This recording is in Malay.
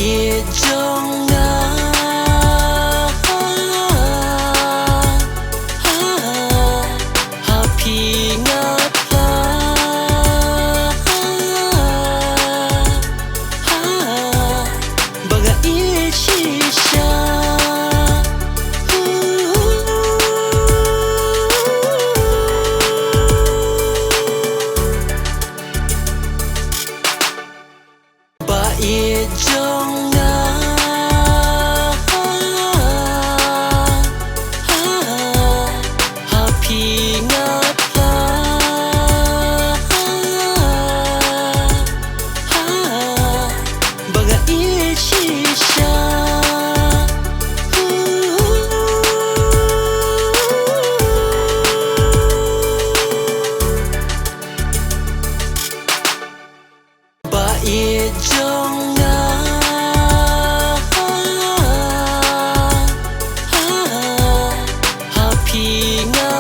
Baik jangan Happy ngaplah Bagai shisha Baik jangan Happy ngaplah Bagai shisha Baik jangan Happy ngaplah